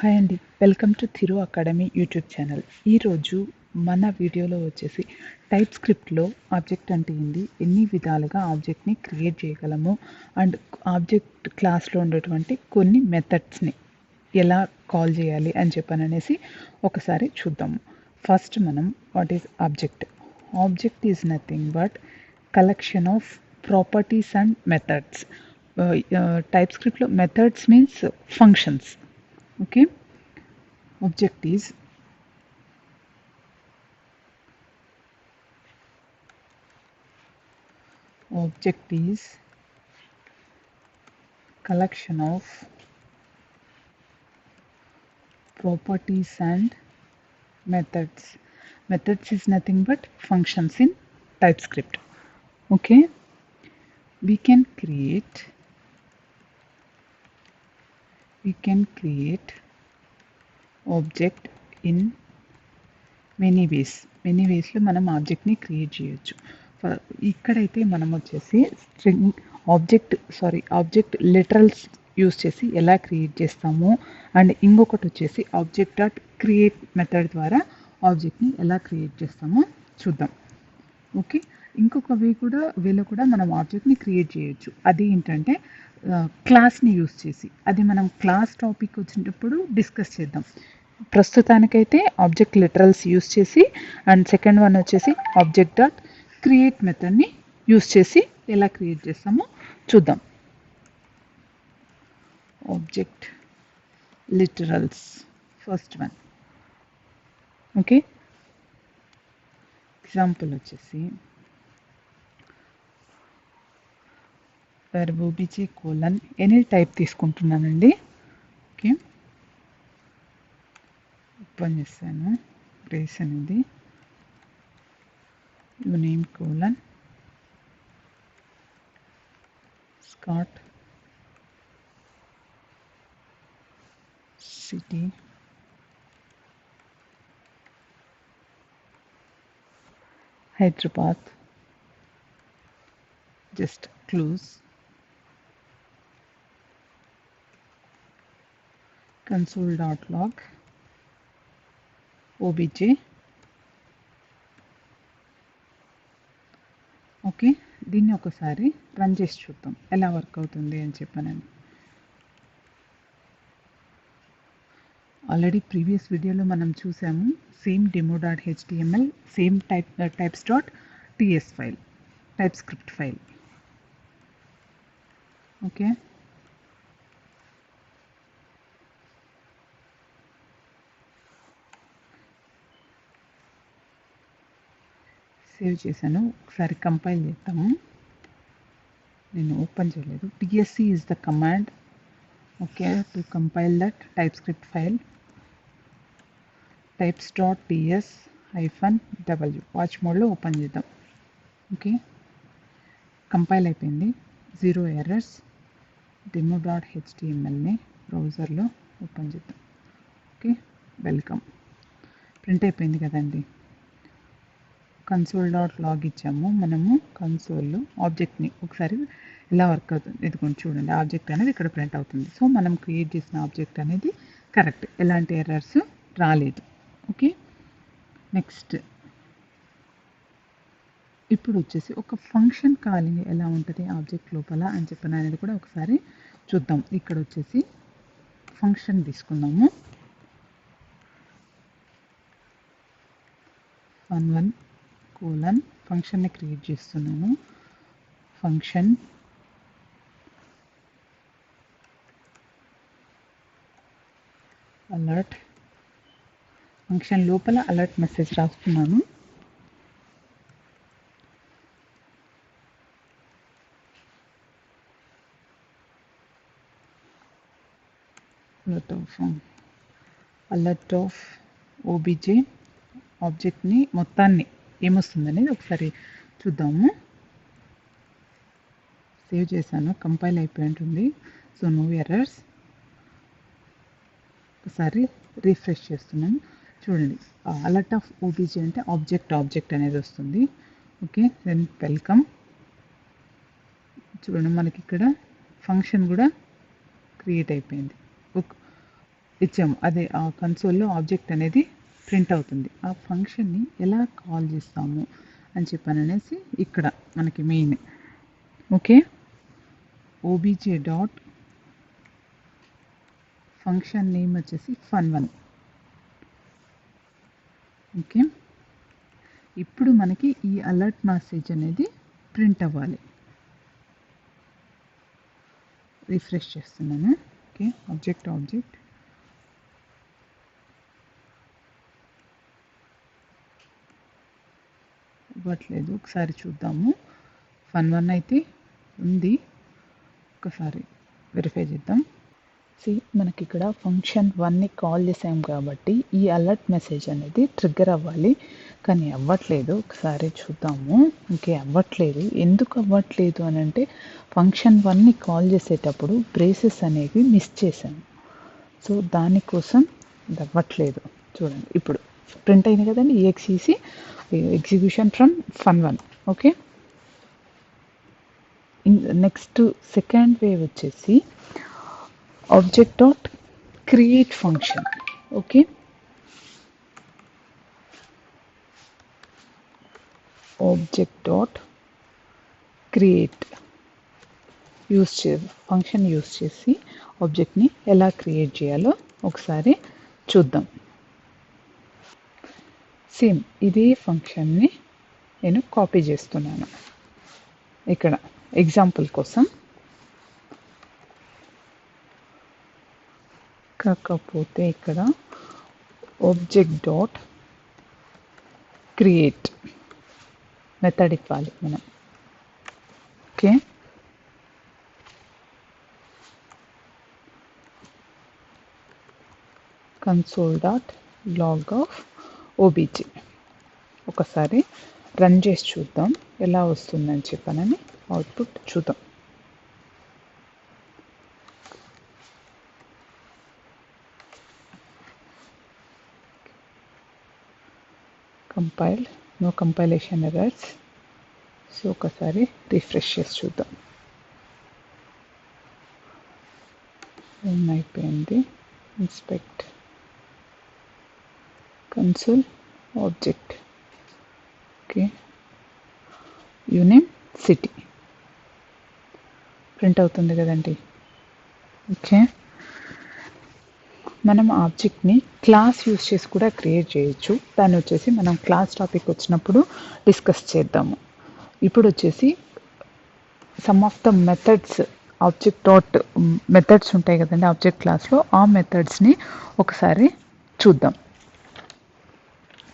Hi అండి. Welcome to Thiru academy YouTube channel. ఈరోజు మన వీడియోలో వచ్చేసి టైప్ స్క్రిప్ట్లో ఆబ్జెక్ట్ అంటే ఏంది, ఎన్ని విధాలుగా ఆబ్జెక్ట్ని క్రియేట్ చేయగలము అండ్ ఆబ్జెక్ట్ క్లాస్లో ఉండేటువంటి కొన్ని మెథడ్స్ని ఎలా కాల్ చేయాలి అని చెప్పననేసి ఒకసారి చూద్దాము. ఫస్ట్ మనం what is object. Object is nothing but collection of properties and methods. Type స్క్రిప్ట్లో methods means functions. Okay, object is collection of properties and methods. Methods is nothing but functions in TypeScript. Okay, we can create object in many ways. లో మనం ఆబ్జెక్ట్ని create చేయొచ్చు. ఇక్కడైతే మనం వచ్చేసి object literals use చేసి ఎలా create చేస్తాము and ఇంకొకటి వచ్చేసి ఆబ్జెక్ట్ డాట్ క్రియేట్ మెథడ్ ద్వారా ఆబ్జెక్ట్ని ఎలా క్రియేట్ చేస్తామో చూద్దాం. ఓకే, ఇంకొక వేలో కూడా మనం ఆబ్జెక్ట్ని క్రియేట్ చేయొచ్చు. అది ఏంటంటే క్లాస్ని యూస్ చేసి. అది మనం క్లాస్ టాపిక్ వచ్చినప్పుడు డిస్కస్ చేద్దాం. ప్రస్తుతానికైతే ఆబ్జెక్ట్ లిటరల్స్ యూస్ చేసి అండ్ సెకండ్ వన్ వచ్చేసి ఆబ్జెక్ట్ డాట్ క్రియేట్ మెథడ్ని యూస్ చేసి ఎలా క్రియేట్ చేస్తామో చూద్దాం. Object literals first one. Okay, example వచ్చేసి verb obj colon any type తీసుకుంటున్నానండి. ఓకే, ఓపెన్ చేస్తాను. బ్రేస్ అనేది name colon Scott city Hyderabad, just close console.log obj. Okay, దీన్ని ఒకసారి రన్ చేసి చూద్దాం ఎలా వర్క్ అవుతుంది అని చెప్పానని. ఆల్రెడీ ప్రీవియస్ వీడియోలో మనం చూసాము. Same demo.html, same types.ts file, type script file. Okay, save చేశాను. ఒకసారి కంపైల్ చేద్దాము. నేను ఓపెన్ చేయలేదు. tsc is the command, okay, to compile that typescript file. types.ts-w watch మోడ్లో ఓపెన్ చేద్దాం. ఓకే, కంపైల్ అయిపోయింది. 0 ఎర్రర్స్. demo.htmlని బ్రౌజర్లో ఓపెన్ చేద్దాం. Okay, welcome. ప్రింట్ అయిపోయింది కదండి. console.log ఇచ్చాము. మనము కన్సోల్లో ఆబ్జెక్ట్ని ఒకసారి ఎలా వర్క్ అవుతుంది ఇదిగోండి చూడండి. ఆబ్జెక్ట్ అనేది ఇక్కడ ప్రింట్ అవుతుంది. సో మనం క్రియేట్ చేసిన ఆబ్జెక్ట్ అనేది కరెక్ట్, ఎలాంటి ఎర్రర్స్ రాలేదు. ఓకే, నెక్స్ట్ ఇప్పుడు వచ్చేసి ఒక ఫంక్షన్ కాలింగ్ ఎలా ఉంటుంది ఆబ్జెక్ట్ లోపల అని చెప్పిన అనేది కూడా ఒకసారి చూద్దాం. ఇక్కడ వచ్చేసి ఫంక్షన్ తీసుకుందాము. fun1 కోలన్ ఫంక్షన్ని క్రియేట్ చేస్తున్నాను. ఫంక్షన్ అలర్ట్, ఫంక్షన్ లోపల అలర్ట్ మెసేజ్ రాస్తున్నాను. అలర్ట్ ఆఫ్ obj ఆబ్జెక్ట్ని మొత్తాన్ని ఏమొస్తుందనేది ఒకసారి చూద్దాము. సేవ్ చేశాను, కంపైల్ అయిపోయి ఉంటుంది. So no errors. ఒకసారి రిఫ్రెష్ చేస్తున్నాను. చూడండి, అలర్ట్ ఆఫ్ obj అంటే ఆబ్జెక్ట్ అనేది వస్తుంది. Okay, then welcome. చూడండి, మనకి ఇక్కడ ఫంక్షన్ కూడా క్రియేట్ అయిపోయింది. ఇచ్చాము, అదే ఆ కన్సోల్లో ఆబ్జెక్ట్ అనేది ప్రింట్ అవుతుంది. ఆ ఫంక్షన్ని ఎలా కాల్ చేస్తాము అని చెప్పననేసి ఇక్కడ మనకి main. Okay, OBJ dot function name వచ్చేసి fun1. ఓకే, ఇప్పుడు మనకి ఈ అలర్ట్ మెసేజ్ అనేది ప్రింట్ అవ్వాలి. రిఫ్రెష్ చేస్తున్నాను. ఓకే, ఆబ్జెక్ట్ ఇవ్వట్లేదు, ఒకసారి చూద్దాము. fun1 అయితే ఉంది, ఒకసారి వెరిఫై చేద్దాం. మనకి ఇక్కడ ఫంక్షన్ 1ని కాల్ చేసాం కాబట్టి ఈ అలర్ట్ మెసేజ్ అనేది ట్రిగ్గర్ అవ్వాలి, కానీ అవ్వట్లేదు. ఒకసారి చూద్దాము. ఓకే, అవ్వట్లేదు. ఎందుకు అవ్వట్లేదు అని అంటే ఫంక్షన్ 1ని కాల్ చేసేటప్పుడు బ్రేసెస్ అనేవి మిస్ చేశాను. సో దానికోసం ఇది అవ్వట్లేదు. చూడండి, ఇప్పుడు ప్రింట్ అయింది కదండి, EXEC execution from fun1. Okay, next second way వచ్చేసి object dot create function. Okay, object dot create function use చేసి ఆబ్జెక్ట్ని ఎలా క్రియేట్ చేయాలో ఒకసారి చూద్దాం. సేమ్ ఇదే ఫంక్షన్ని నేను కాపీ చేస్తున్నాను ఇక్కడ ఎగ్జాంపుల్ కోసం. కాకపోతే ఇక్కడ ఆబ్జెక్ట్ డాట్ క్రియేట్ మెథడ్ ఇవ్వాలి మనం. Okay, console dot log of OBJ. ఒకసారి రన్ చేసి చూద్దాం ఎలా వస్తుందని చెప్పనని, అవుట్పుట్ చూద్దాం. Compile, no compilation errors. So ఒకసారి రిఫ్రెష్ చేసి చూద్దాం. రన్ అయిపోయింది. Inspect console object. Okay, uname city print అవుతుంది కదండి. ఓకే, మనం ఆబ్జెక్ట్ని క్లాస్ యూస్ చేసి కూడా క్రియేట్ చేయొచ్చు. దాన్ని వచ్చేసి మనం క్లాస్ టాపిక్ వచ్చినప్పుడు డిస్కస్ చేద్దాము. ఇప్పుడు వచ్చేసి some of the methods, object dot methods ఉంటాయి కదండి ఆబ్జెక్ట్ క్లాస్లో, ఆ మెథడ్స్ని ఒకసారి చూద్దాం.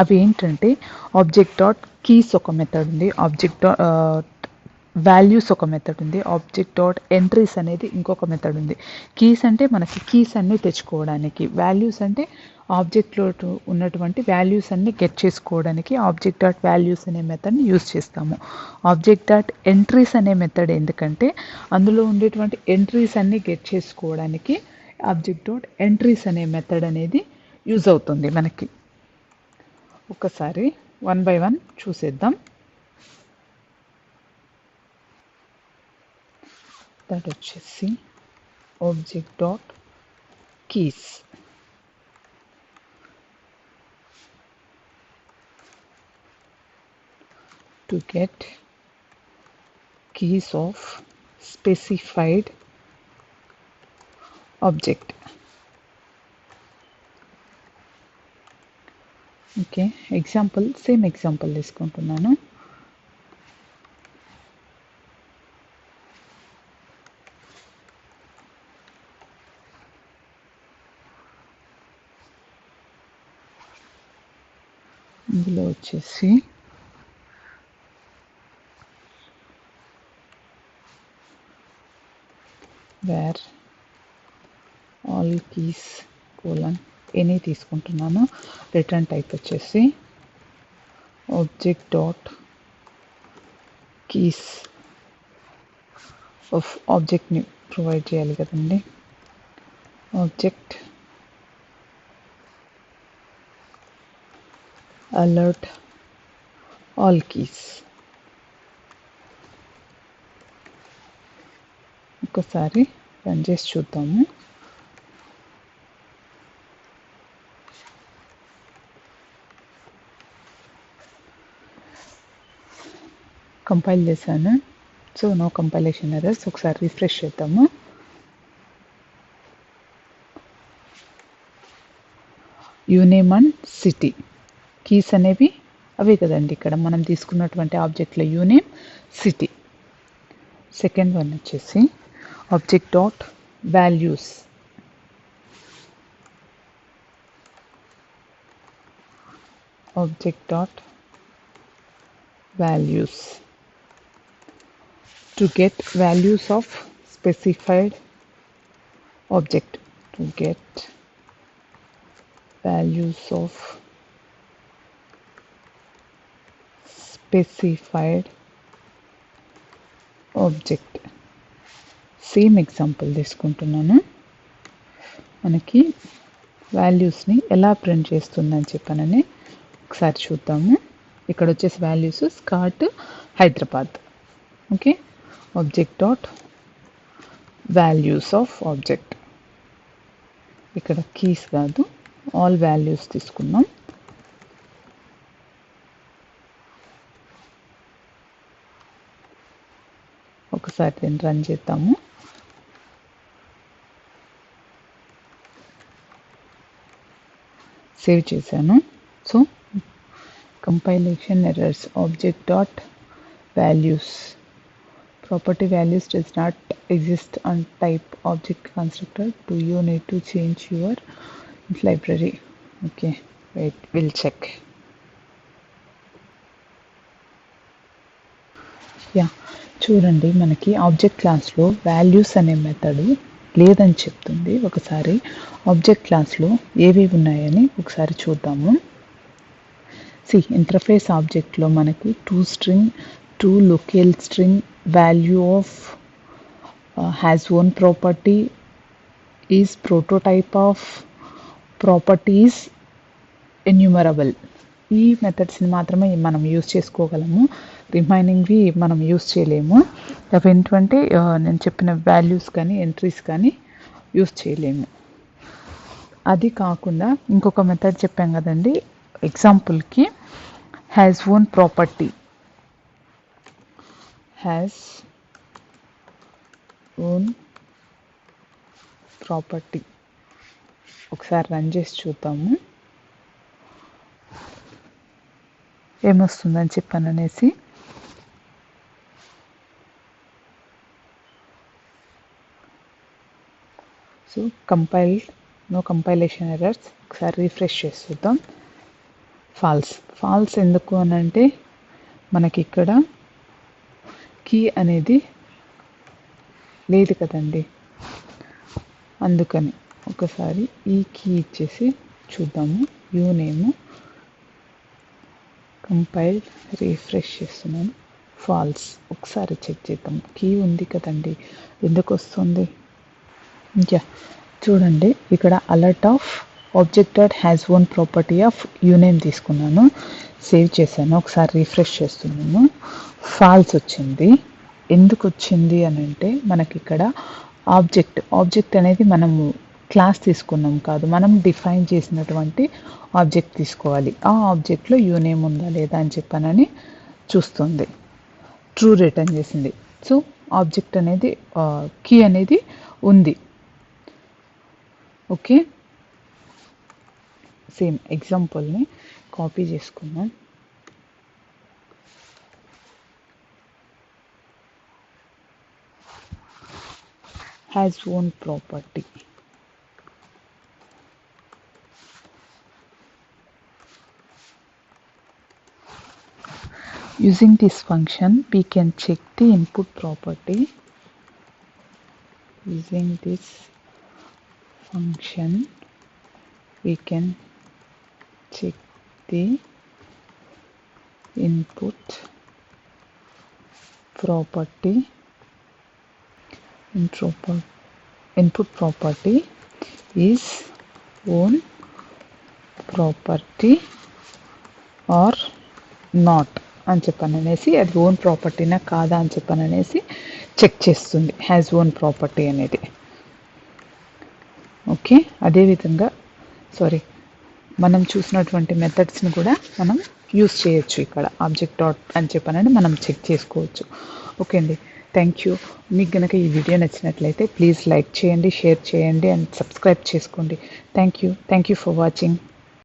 అవి ఏంటంటే ఆబ్జెక్ట్ డాట్ కీస్ ఒక మెథడ్ ఉంది, ఆబ్జెక్ట్ వాల్యూస్ ఒక మెథడ్ ఉంది, ఆబ్జెక్ట్ డాట్ ఎంట్రీస్ అనేది ఇంకొక మెథడ్ ఉంది. కీస్ అంటే మనకి కీస్ అన్నీ తెచ్చుకోవడానికి, వాల్యూస్ అంటే ఆబ్జెక్ట్లో ఉన్నటువంటి వాల్యూస్ అన్నీ గెట్ చేసుకోవడానికి ఆబ్జెక్ట్ డాట్ వాల్యూస్ అనే మెథడ్ని యూస్ చేస్తాము. ఆబ్జెక్ట్ డాట్ ఎంట్రీస్ అనే మెథడ్ ఎందుకంటే అందులో ఉండేటువంటి ఎంట్రీస్ అన్నీ గెట్ చేసుకోవడానికి ఆబ్జెక్ట్ డాట్ ఎంట్రీస్ అనే మెథడ్ అనేది యూజ్ అవుతుంది మనకి. ఒకసారి 1 by 1 చూసేద్దాం. దట్ వచ్చేసి object dot keys, to get keys of specified object. Okay, example, same example తీసుకుంటున్నాను. ఇందులో వచ్చేసి where all keys colon any తీసుకుంటున్నాను. రిటర్న్ టైప్ వచ్చేసి ఆబ్జెక్ట్ డాట్ కీస్ ఆఫ్ ఆబ్జెక్ట్ని ప్రొవైడ్ చేయాలి కదండి. Object alert all keys. ఒకసారి రన్ చేసి చూద్దాము. కంపైల్ చేశాను. So no compilation errors. ఒకసారి రిఫ్రెష్ చేద్దాము. యూనేమ్ అండ్ సిటీ కీస్ అనేవి అవే కదండి, ఇక్కడ మనం తీసుకున్నటువంటి ఆబ్జెక్ట్లో యూనేమ్, సిటీ. సెకండ్ వన్ వచ్చేసి object dot values. Object dot values to get values of specified object. To get values of specified object. Same example తీసుకుంటున్నాను. మనకి వాల్యూస్ని ఎలా ప్రింట్ చేస్తుందని చెప్పానని ఒకసారి చూద్దాము. ఇక్కడ వచ్చేసి values Scott, Hyderabad. Okay, object dot values of object. ఇక్కడ కీస్ కాదు, ఆల్ వాల్యూస్ తీసుకున్నాం. ఒకసారి దీన్ని రన్ చేద్దాము. సేవ్ చేశాను. So compilation errors. Object dot values, property values does not exist on type object constructor. Do you need to change your library? Okay, wait, we'll check. చూడండి, మనకి object క్లాస్లో values అనే method లేదని చెప్తుంది. ఒకసారి object క్లాస్లో ఏవేవి ఉన్నాయని ఒకసారి చూద్దాము. ఇంటర్ఫేస్ ఆబ్జెక్ట్లో మనకి toString, toLocalString, value of has one property, is prototype of, properties enumerable. ఈ మెథడ్స్ని మాత్రమే మనం యూజ్ చేసుకోగలము, రిమైనింగ్వి మనం యూజ్ చేయలేము. అవి ఏంటంటే నేను చెప్పిన వాల్యూస్ కానీ ఎంట్రీస్ కానీ యూజ్ చేయలేము. అది కాకుండా ఇంకొక మెథడ్ చెప్పాం కదండి ఎగ్జాంపుల్కి, has one property, has one property. ఒకసారి రన్ చేసి చూద్దాము ఏమొస్తుందని చెప్పాననేసి. So compiled, no compilation errors. ఒకసారి రిఫ్రెష్ చేసి చూద్దాం. ఫాల్స్ ఎందుకు అని అంటే మనకి ఇక్కడ కీ అనేది లేదు కదండి, అందుకని ఒకసారి ఈ కీ ఇచ్చేసి చూద్దాము. యూనేమ్ కంపైల్, రిఫ్రెష్ చేస్తున్నాను. ఫాల్స్. ఒకసారి చెక్ చేద్దాం, కీ ఉంది కదండి, ఎందుకు వస్తుంది? చూడండి, ఇక్కడ alert of object dot has one property of uname తీసుకున్నాను, సేవ్ చేశాను. ఒకసారి రిఫ్రెష్ చేస్తున్నాను. ఫాల్స్ వచ్చింది. ఎందుకు వచ్చింది అని అంటే మనకి ఇక్కడ ఆబ్జెక్ట్ అనేది మనము క్లాస్ తీసుకున్నాం కాదు, మనం డిఫైన్ చేసినటువంటి ఆబ్జెక్ట్ తీసుకోవాలి. ఆ ఆబ్జెక్ట్లో యూనేమ్ ఉందా లేదా అని చెప్పానని చూస్తుంది. ట్రూ రిటర్న్ చేసింది. సో ఆబ్జెక్ట్ అనేది కీ అనేది ఉంది. ఓకే, సేమ్ ఎగ్జాంపుల్ని కాపీ చేసుకుందాం. Has own property. Using this function, we can check the input property. Using this function, we can check the input property. Input property is own property or not అని చెప్పననేసి, అది own ప్రాపర్టీనా కాదా అని చెప్పననేసి check చేస్తుంది has own property అనేది. Okay, అదేవిధంగా మనం చూసినటువంటి మెథడ్స్ని కూడా మనం యూస్ చేయొచ్చు. ఇక్కడ ఆబ్జెక్ట్ డాట్ అని చెప్పనని మనం చెక్ చేసుకోవచ్చు. ఓకే అండి, థ్యాంక్ యూ. మీకు కనుక ఈ వీడియో నచ్చినట్లయితే ప్లీజ్ లైక్ చేయండి, షేర్ చేయండి అండ్ సబ్స్క్రైబ్ చేసుకోండి. Thank you for watching.